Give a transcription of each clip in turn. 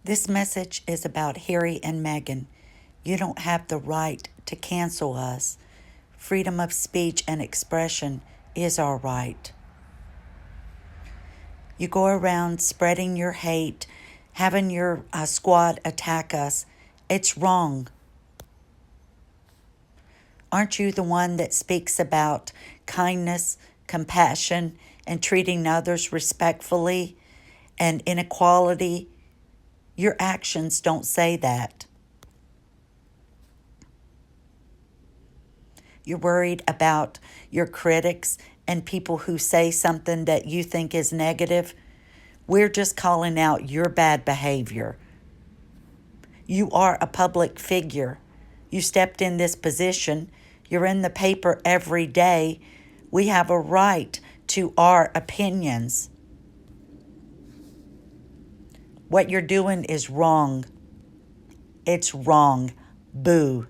This message is about Harry and Meghan. You don't have the right to cancel us. Freedom of speech and expression is our right. You go around spreading your hate, having your squad attack us. It's wrong. Aren't you the one that speaks about kindness, compassion, and treating others respectfully and inequality? Your actions don't say that. You're worried about your critics and people who say something that you think is negative. We're just calling out your bad behavior. You are a public figure. You stepped in this position. You're in the paper every day. We have a right to our opinions. What you're doing is wrong. It's wrong. Boo.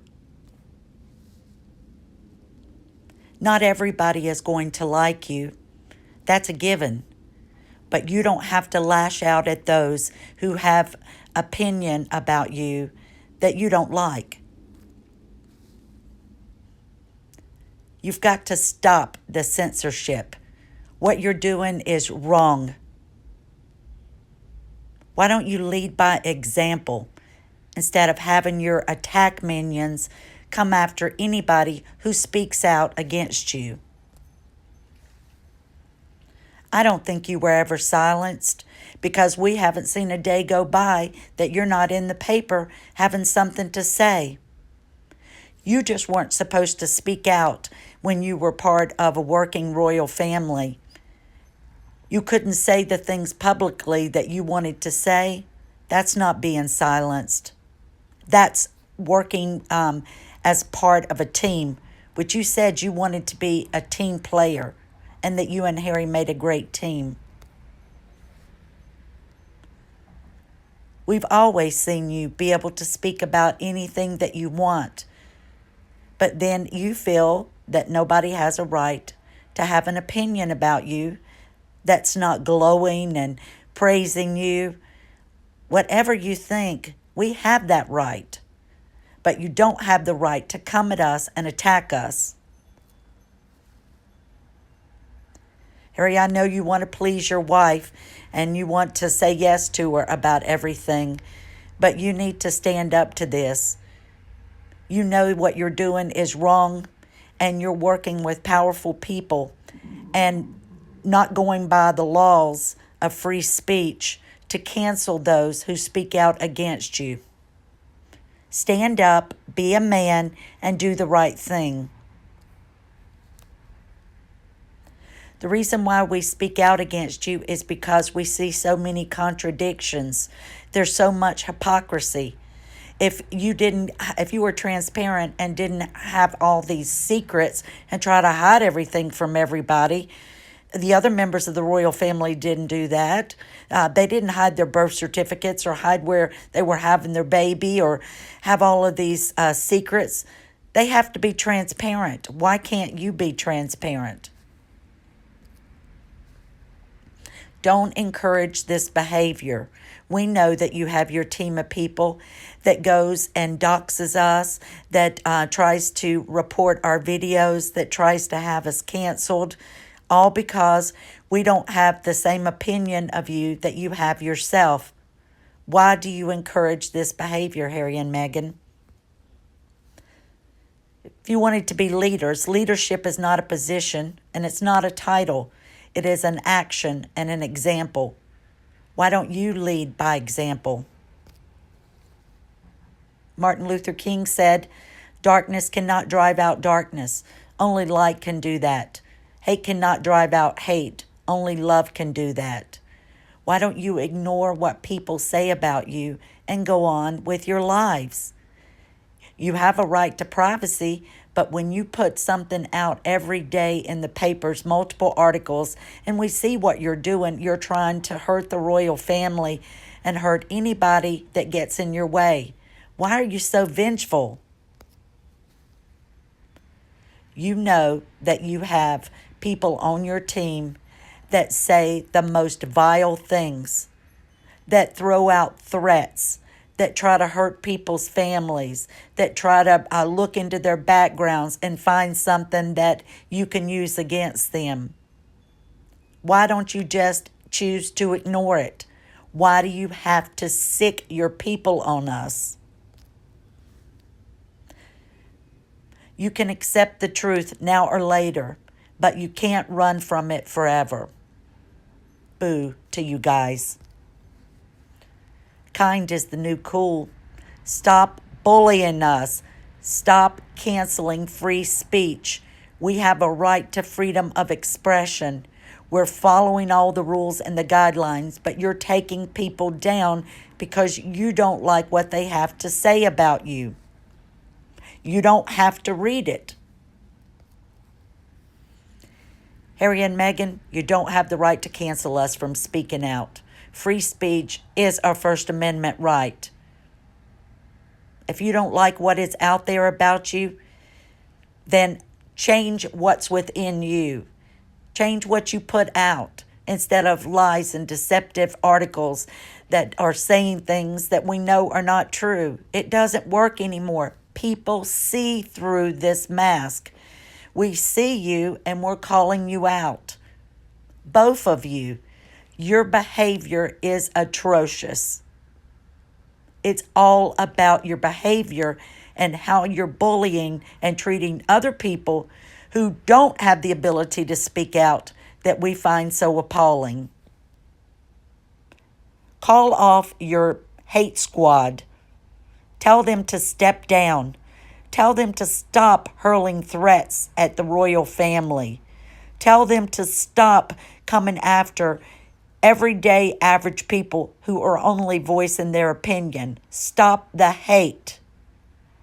Not everybody is going to like you. That's a given. But you don't have to lash out at those who have opinion about you that you don't like. You've got to stop the censorship. What you're doing is wrong. Why don't you lead by example instead of having your attack minions come after anybody who speaks out against you? I don't think you were ever silenced because we haven't seen a day go by that you're not in the paper having something to say. You just weren't supposed to speak out when you were part of a working royal family. You couldn't say the things publicly that you wanted to say. That's not being silenced. That's working as part of a team, which you said you wanted to be a team player and that you and Harry made a great team. We've always seen you be able to speak about anything that you want, but then you feel that nobody has a right to have an opinion about you that's not glowing and praising you. Whatever you think, we have that right. But you don't have the right to come at us and attack us. Harry, I know you want to please your wife and you want to say yes to her about everything, but you need to stand up to this. You know what you're doing is wrong, and you're working with powerful people and not going by the laws of free speech to cancel those who speak out against you. Stand up, be a man, and do the right thing. The reason why we speak out against you is because we see so many contradictions. There's so much hypocrisy. If you were transparent and didn't have all these secrets and try to hide everything from everybody, the other members of the royal family didn't do that. They didn't hide their birth certificates or hide where they were having their baby or have all of these secrets. They have to be transparent. Why can't you be transparent? Don't encourage this behavior. We know that you have your team of people that goes and doxes us, that tries to report our videos, that tries to have us canceled, all because we don't have the same opinion of you that you have yourself. Why do you encourage this behavior, Harry and Meghan? If you wanted to be leaders, leadership is not a position and it's not a title. It is an action and an example. Why don't you lead by example? Martin Luther King said, "Darkness cannot drive out darkness. Only light can do that. Hate cannot drive out hate. Only love can do that." Why don't you ignore what people say about you and go on with your lives? You have a right to privacy, but when you put something out every day in the papers, multiple articles, and we see what you're doing, you're trying to hurt the royal family and hurt anybody that gets in your way. Why are you so vengeful? You know that you have people on your team that say the most vile things. that throw out threats, that try to hurt people's families, that try to look into their backgrounds and find something that you can use against them. Why don't you just choose to ignore it? Why do you have to sick your people on us? You can accept the truth now or later, but you can't run from it forever. Boo to you guys. Kind is the new cool. Stop bullying us. Stop canceling free speech. We have a right to freedom of expression. We're following all the rules and the guidelines, but you're taking people down because you don't like what they have to say about you. You don't have to read it. Harry and Meghan, you don't have the right to cancel us from speaking out. Free speech is our First Amendment right. If you don't like what is out there about you, then change what's within you. Change what you put out instead of lies and deceptive articles that are saying things that we know are not true. It doesn't work anymore. People see through this mask. We see you and we're calling you out. Both of you. Your behavior is atrocious. It's all about your behavior and how you're bullying and treating other people who don't have the ability to speak out that we find so appalling. Call off your hate squad. Tell them to step down. Tell them to stop hurling threats at the royal family. Tell them to stop coming after everyday average people who are only voicing their opinion. Stop the hate.